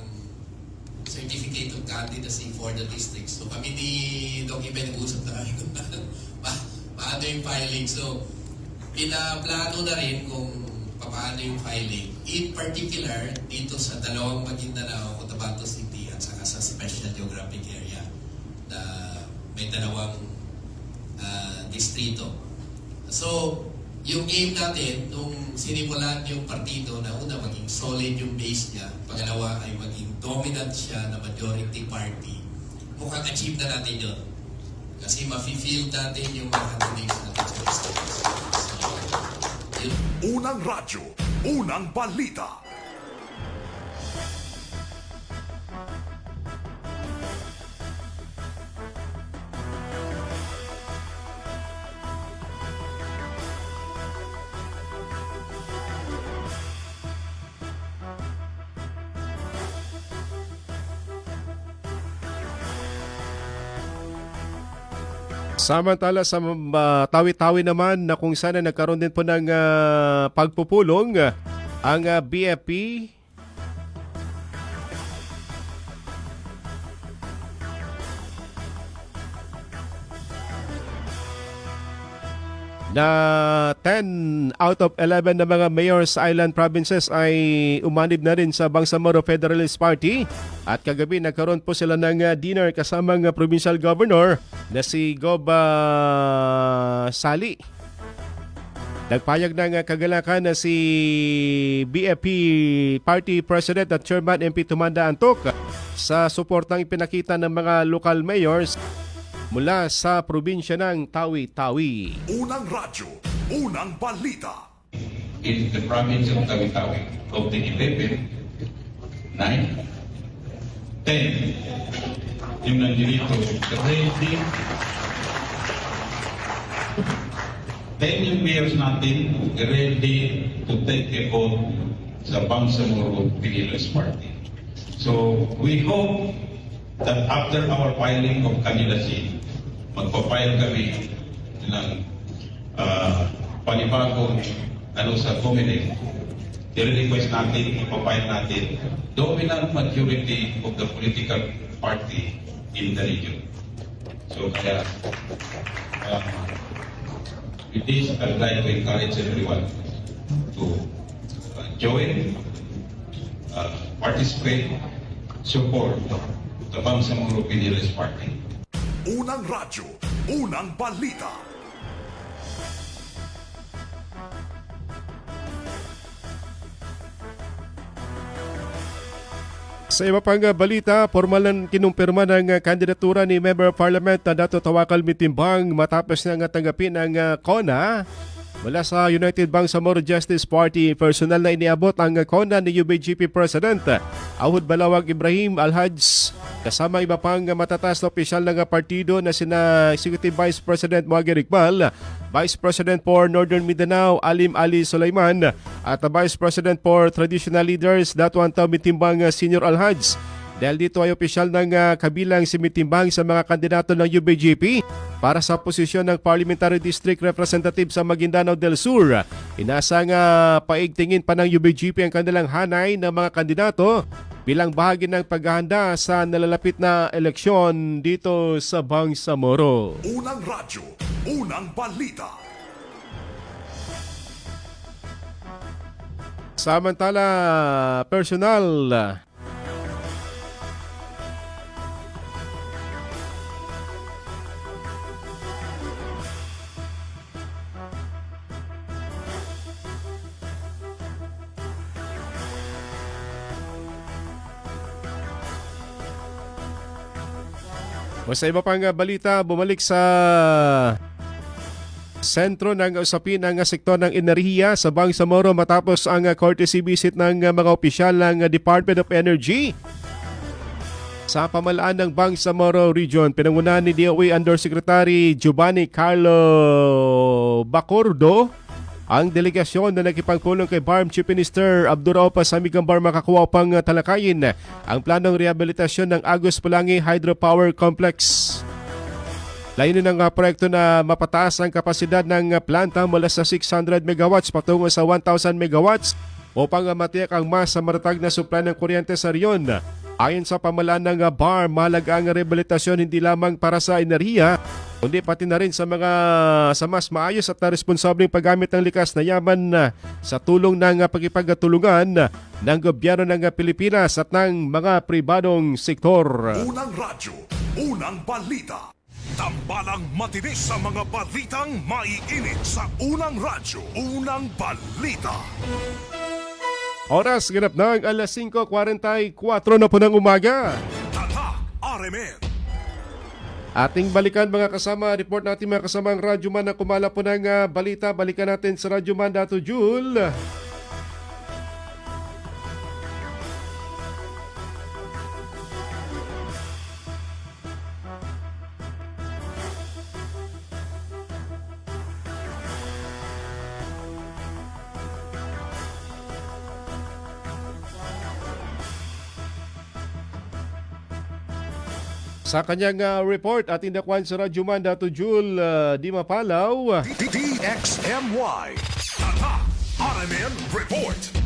Certificate of Candidacy for the district. So kami ni Doc Ibe nag-usap na kami kung paano yung filing. So pinaplano na rin kung paano yung filing. In particular, dito sa dalawang Maguindanao, Cotabato City at saka sa Special Geographic Area na may dalawang distrito. So, yung aim natin, nung sinimulan yung partido na una, maging solid yung base niya, pangalawa ay maging dominant siya na majority party, mukhang achieve na natin yun. Kasi mafe-field natin yung mga candidates natin sa districts. Unang radyo, unang balita. Samantala sa Tawi-Tawi naman na kung saan nagkaroon din po ng pagpupulong ang BFP na 10 out of 11 na mga mayors sa island provinces ay umanib na rin sa Bangsamoro Federalist Party at kagabi nagkaroon po sila ng dinner kasamang provincial governor na si Gob Sali. Nagpayag ng kagalakan na si BFP Party President at Chairman MP Tumanda Antok sa suportang ipinakita ng mga local mayors mula sa probinsya ng Tawi-Tawi. Unang radyo, unang balita. In the province of Tawi-Tawi, of the 11, 9, 10, yung nandito, ready, 10 yung mayors natin ready to take a vote sa Bangsamoro Pilipinas Party. So we hope that after our filing of candidacy, magpapile kami ng panibagong sa Comelec i-request natin, ipapile natin, dominant majority of the political party in the region. So kaya, with this, I would like to encourage everyone to join, participate, support the Bangsamoro PDLS Party. Unang radyo, unang balita. Sa iba pang balita, formal na kinumpirma ng kandidatura ni Member of Parliament na Dato Tawakal Mitimbang matapos nang tanggapin ng CONA mula sa United Bangsamoro Justice Party. Personal na iniabot ang CONA ni UBGP President Ahud Balawag Ibrahim Alhaj kasama iba pang matataas na opisyal ng partido na sina Executive Vice President Muhaggir Iqbal, Vice President for Northern Mindanao Alim Ali Sulaiman at Vice President for Traditional Leaders Dato Antaw Mitimbang Senior Alhaj. Dahil dito ay opisyal ng kabilang si Mitimbang sa mga kandidato ng UBGP para sa posisyon ng Parliamentary District Representative sa Maguindanao del Sur. Inasang paigtingin pa ng UBGP ang kanilang hanay ng mga kandidato bilang bahagi ng paghahanda sa nalalapit na eleksyon dito sa Bangsamoro. Unang radyo, unang balita. Samantala, personal. Sa iba pang balita, bumalik sa sentro ng usapin ng sektor ng enerhiya sa Bangsamoro matapos ang courtesy visit ng mga opisyal ng Department of Energy sa pamalaan ng Bangsamoro Region. Pinangunahan ni DOE Undersecretary Giovanni Carlo Bacordo ang delegasyon na nakipagpulong kay BARM Chief Minister Abdurrao Pasamigambar makakuha pang talakayin ang planong rehabilitasyon ng Agus Pulangi Hydropower Complex. Layunin ng proyekto na mapataas ang kapasidad ng planta mula sa 600 megawatts patungo sa 1,000 megawatts upang matiyak ang mas maratag na supply ng kuryente sa riyon. Ayon sa pamalaan ng BARM, mahalaga ang rehabilitasyon hindi lamang para sa enerhiya, kundi pati na rin sa mas maayos at responsabling paggamit ng likas na yaman sa tulong ng pagkipagtulungan ng gobyerno ng Pilipinas at ng mga pribadong sektor. Unang radyo, unang balita. Tambalang matinis sa mga balitang maiinit sa unang radyo, unang balita. Oras ganap ng alas 5:44 na po ng umaga. Tatak RMN. Ating balikan mga kasama, report natin mga kasamang Radyoman na kumala po ng balita. Balikan natin sa Radyoman Dato Jul. Sa kanyang report at indakwan sa Radyoman Dato Jul Di Mapalaw. DXMY. Tatak RMN Report.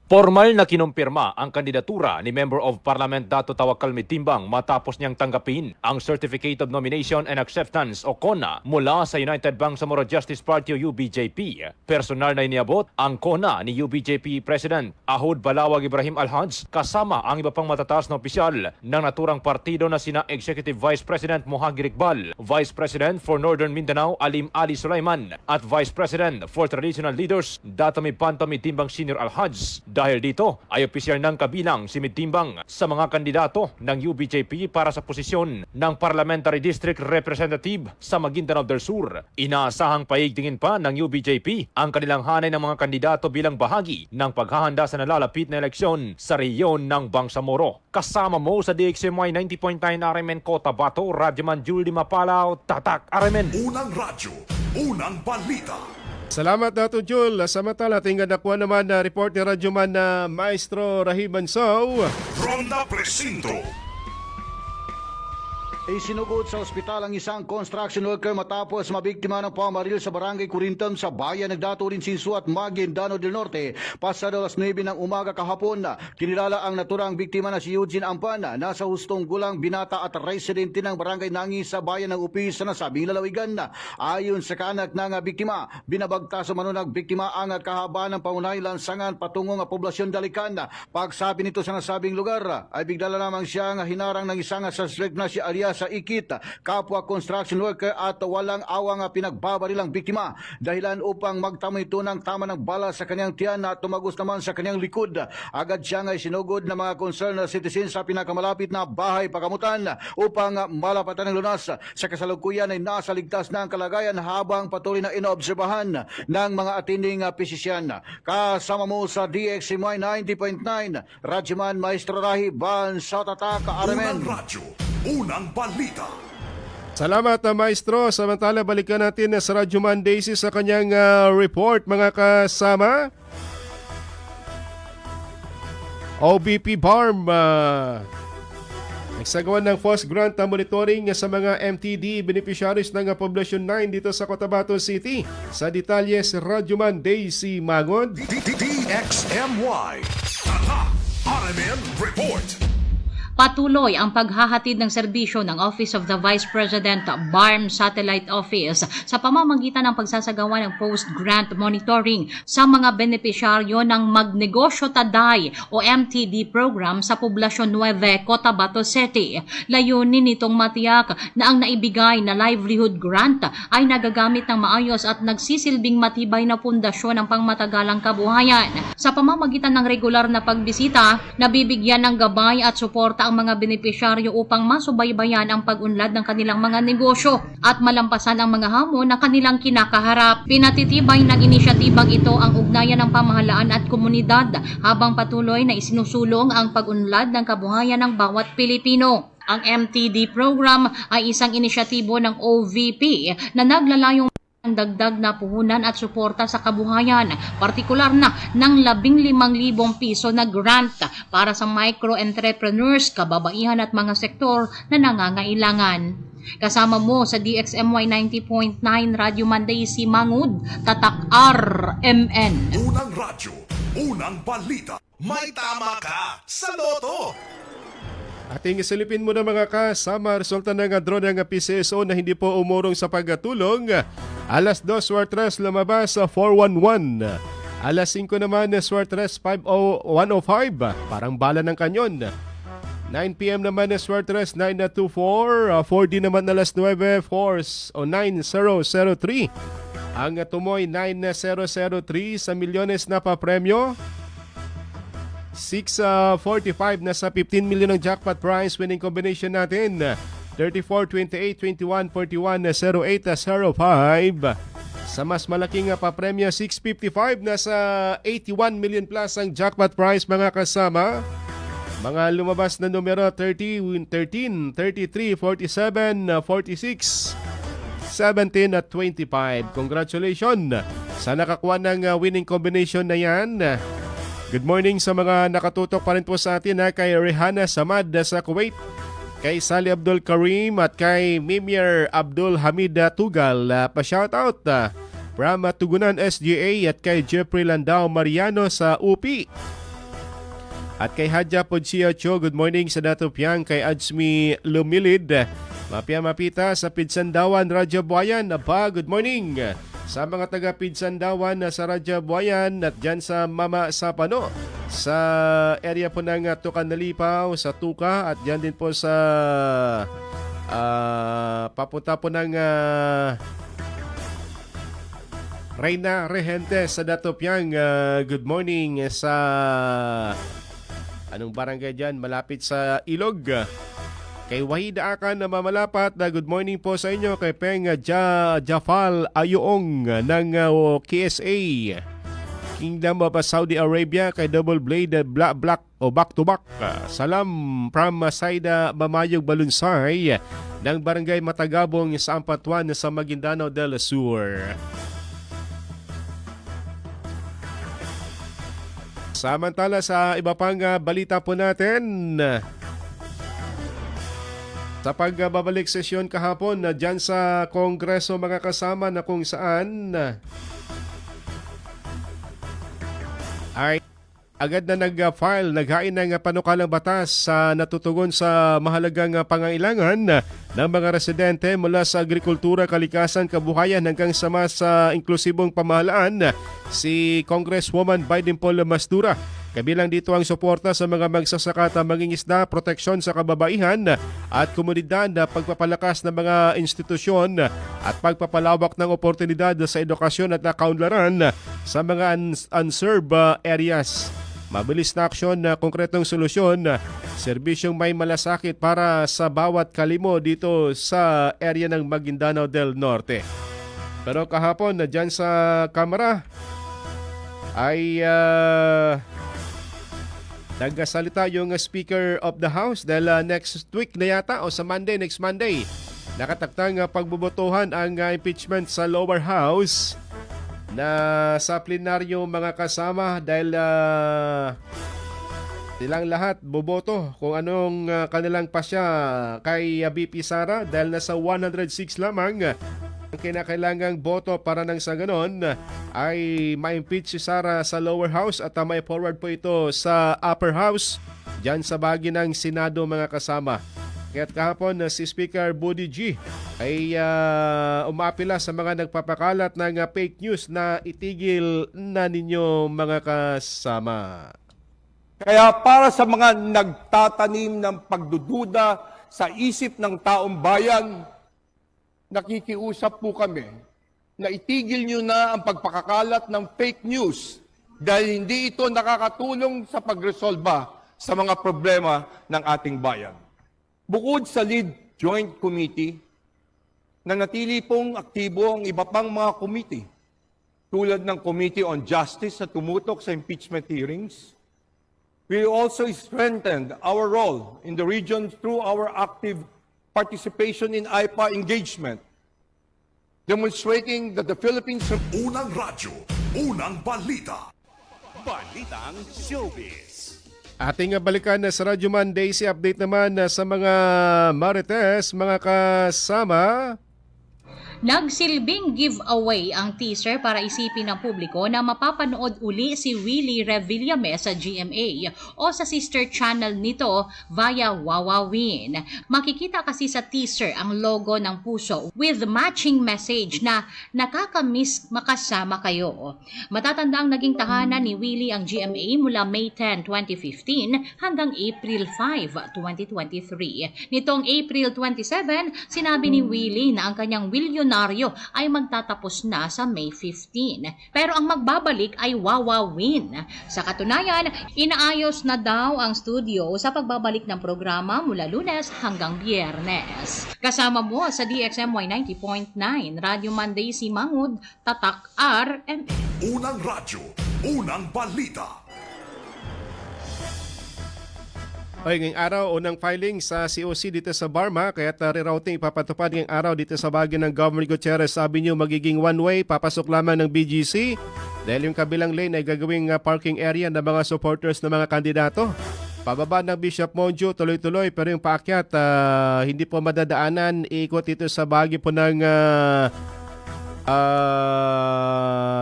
Formal na kinumpirma ang kandidatura ni Member of Parliament Dato Tawakal Mitimbang matapos niyang tanggapin ang Certificate of Nomination and Acceptance o CONA mula sa United Bangsamoro Justice Party o UBJP. Personal na iniabot ang CONA ni UBJP President Ahud Balawag Ibrahim Alhaj kasama ang iba pang matataas na opisyal ng naturang partido na sina Executive Vice President Muhaggir Iqbal, Vice President for Northern Mindanao Alim Ali Sulaiman at Vice President for Traditional Leaders Dato Mipanto Mitimbang Senior Alhaj. Dahil dito ay opisyal ng kabilang si Mitimbang sa mga kandidato ng UBJP para sa posisyon ng Parliamentary District Representative sa Maguindanao del Sur. Inaasahang paigtingin pa ng UBJP ang kanilang hanay ng mga kandidato bilang bahagi ng paghahanda sa nalalapit na eleksyon sa rehiyon ng Bangsamoro. Kasama mo sa DXMY 90.9 RMN Cotabato, Radyoman Jul Di Mapalaw, Tatak RMN. Unang radyo, unang balita. Salamat Dato Jul. Samantala, tingnan nakuha naman na report ni Radyoman na Maestro Rahim Bansaw. Ronda Presinto. Isinugod sa ospital ang isang construction worker matapos mabiktima ng pamaril sa barangay Corintham sa bayan ng Dato Rinsinsu at Maguindanao del Norte. Pasado alas 9 ng umaga kahapon, kinilala ang naturang biktima na si Eugene Ampan, nasa hustong gulang binata at residente ng barangay Nangi sa bayan ng Upi sa nasabing lalawigan. Ayon sa kaanak ng biktima, binabagtas umano ng biktima ang kahaba ng pangunahing lansangan patungong poblasyon Dalican. Pagsabi nito sa nasabing lugar, ay bigla lamang siyang hinarang ng isang suspect na si Alias sa Ikit, kapwa construction worker, at walang awang pinagbabarilang biktima dahilan upang magtamo ito ng tama ng bala sa kanyang tiyan at tumagos naman sa kanyang likod. Agad siyang ay sinugod ng mga concerned citizens sa pinakamalapit na bahay pagamutan upang malapatan ng lunas. Sa kasalukuyan ay nasa ligtas na ang kalagayan habang patuloy na inoobserbahan ng mga atinding pisisyan. Kasama mo sa DXMY 90.9, Radyoman Maestro Rahi, Ban sa Tatak, Aramen. Unang radyo, unang balita. Salamat, Maestro. Samantala, balikan natin sa Radyo Mondays sa kanyang report, mga kasama. OBP BARM nagsagawa ng FOS grant monitoring sa mga MTD beneficiaries ng Poblasyon 9 dito sa Cotabato City. Sa detalles, Radyoman Daisy Magod. DXMY Tatak RMN Report. Patuloy ang paghahatid ng serbisyo ng Office of the Vice President BARM Satellite Office sa pamamagitan ng pagsasagawa ng post-grant monitoring sa mga benepisyaryo ng Magnegosyo Taday o MTD program sa Poblasyon 9, Cotabato City. Layunin nitong matiyak na ang naibigay na livelihood grant ay nagagamit ng maayos at nagsisilbing matibay na pundasyon ng pangmatagalang kabuhayan. Sa pamamagitan ng regular na pagbisita, nabibigyan ng gabay at suporta ang mga benepisyaryo upang masubaybayan ang pag-unlad ng kanilang mga negosyo at malampasan ang mga hamon na kanilang kinakaharap. Pinatitibay ng inisyatibang ito ang ugnayan ng pamahalaan at komunidad habang patuloy na isinusulong ang pag-unlad ng kabuhayan ng bawat Pilipino. Ang MTD program ay isang inisyatibo ng OVP na naglalayong ang dagdag na puhunan at suporta sa kabuhayan, partikular na ng 15,000 piso na grant para sa micro-entrepreneurs, kababaihan at mga sektor na nangangailangan. Kasama mo sa DXMY 90.9 Radyo Monday si Mangud, Tatak RMN. Unang radyo, unang balita. May tama ka sa loto. Ating isilipin muna, mga kasama, resulta ng drone ng PCSO na hindi po umurong sa pagtulong. Alas 2 Suartres lumabas sa 411. Alas 5 naman Suartres 105. Parang bala ng kanyon. 9 PM naman Suartres 924. 4D naman alas 9 Force o 9003. Ang tumoy 9003 sa milyones na papremyo. 645 na sa 15 million ng jackpot prize. Winning combination natin 34, 28, 21, 41, 08, 05. Sa mas malaking papremyo 655 na sa 81 million plus ang jackpot prize, mga kasama. Mga lumabas na numero 30, 13, 33, 47, 46, 17 at 25. Congratulations sa nakakuha ng winning combination na yan. Good morning sa mga nakatutok pa rin po sa atin, kay Rehana Samad sa Kuwait, kay Sally Abdul Karim at kay Mimir Abdul Hamid Tugal. Pa-shoutout from Tugunan SGA at kay Jeffrey Landao Mariano sa UP. At kay Hadja Podsia Cho, good morning sa Dato Piang, kay Adsmi Lumilid, Mapia Mapita sa Pidsandawan, Radyo Buayan. Aba, good morning sa mga taga Pidsandawan sa Radyo Buayan at dyan sa Mama Sapano, sa area po ng Tukanalipaw, sa Tuka, at dyan din po sa papunta po ng Reyna Regente sa Dato Piang. Good morning sa anong barangay dyan, malapit sa Ilog. Kay Wahida Akan na mamalapat, good morning po sa inyo. Kay Peng Jafal Ayuong ng KSA Kingdom of Saudi Arabia, kay Double Blade Black o Back to Back. Salam from Saida Mamayog Balunsay ng Barangay Matagabong sa Ampatuan sa Maguindanao del Sur. Samantala sa iba pang balita po natin, Sa pagbabalik sesyon kahapon na dyan sa Kongreso mga kasama na kung saan ay agad na nag-file, naghain ng panukalang batas sa natutugon sa mahalagang pangailangan ng mga residente mula sa agrikultura, kalikasan, kabuhayan hanggang sa mas inklusibong pamahalaan si Congresswoman Biden Paul Mastura. Kabilang dito ang suporta sa mga magsasaka at mangingisda, proteksyon sa kababaihan at komunidad, pagpapalakas ng mga institusyon at pagpapalawak ng oportunidad sa edukasyon at kaunlaran sa mga unserved areas. Mabilis na aksyon na konkretong solusyon, serbisyong may malasakit para sa bawat kalimo dito sa area ng Maguindanao del Norte. Pero kahapon na dyan sa Kamara ay nagsalita yung Speaker of the House dahil next week na yata o sa next Monday, nakataktang pagbubotohan ang impeachment sa lower house na sa plenaryo mga kasama dahil silang lahat boboto kung anong kanilang pasya kay BP Sara dahil nasa 106 lamang ang kinakailangang boto para nang sa ganon ay ma-impeach si Sara sa lower house at may forward po ito sa upper house dyan sa bahagi ng Senado mga kasama. Kaya't kahapon si Speaker Buddy G ay umapila sa mga nagpapakalat ng fake news na itigil na ninyo mga kasama. Kaya para sa mga nagtatanim ng pagdududa sa isip ng taong bayan, nakikiusap po kami na itigil nyo na ang pagpakakalat ng fake news dahil hindi ito nakakatulong sa pagresolba sa mga problema ng ating bayan. Bukod sa lead joint committee, nanatili pong aktibo ang iba pang mga committee tulad ng Committee on Justice na tumutok sa impeachment hearings. We also strengthened our role in the region through our active participation in IPA engagement, demonstrating that the Philippines... Unang radyo, unang balita. Balitang Showbiz. Ating balikan na sa Radyo Man Daisy update naman sa mga Marites, mga kasama. Nagsilbing giveaway ang teaser para isipin ng publiko na mapapanood uli si Willie Revillame sa GMA o sa sister channel nito via Wawawin. Makikita kasi sa teaser ang logo ng puso with matching message na nakakamiss makasama kayo. Matatandang naging tahanan ni Willie ang GMA mula May 10, 2015 hanggang April 5, 2023. Nitong April 27, sinabi ni Willie na ang kanyang ay magtatapos na sa May 15. Pero ang magbabalik ay Wawawin. Sa katunayan, inaayos na daw ang studio sa pagbabalik ng programa mula Lunes hanggang Biyernes. Kasama mo sa DXMY 90.9, Radyo Monday si Mangud, Tatak RMN. Unang radyo, unang balita. Okay, ngayong araw, unang filing sa COC dito sa Barma, kaya rerouting ipapatupad ngayong araw dito sa bahagi ng Governor Gutierrez Avenue, magiging one-way, papasok lamang ng BGC dahil yung kabilang lane ay gagawing parking area ng mga supporters ng mga kandidato. Pababa ng Bishop Monjo, tuloy-tuloy, pero yung paakyat, hindi po madadaanan, iikot ito sa bahagi po ng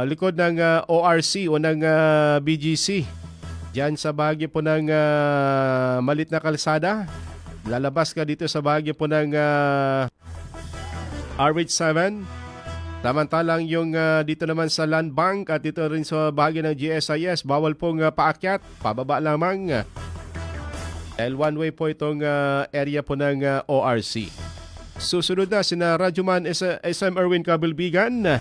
likod ng ORC o ng BGC. Diyan sa bahagi po ng malit na kalsada. Lalabas ka dito sa bahagi po ng RH7. Samantalang yung dito naman sa Land Bank at dito rin sa bahagi ng GSIS, bawal pong paakyat, pababa lamang. Dahil one way po itong area po ng ORC. Susunod na sina Radyoman SM Erwin Cabilbigan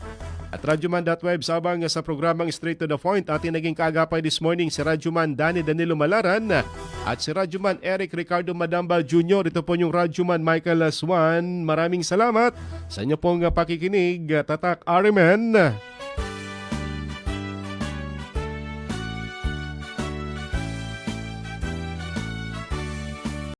at Radyoman.web sabang sa programang Straight to the Point. Ating naging kaagapay this morning si Radyoman Danilo Malaran at si Radyoman Eric Ricardo Madamba Jr. Ito po yung Radyoman Michael Swan. Maraming salamat sa inyo pong pakikinig. Tatak RMN.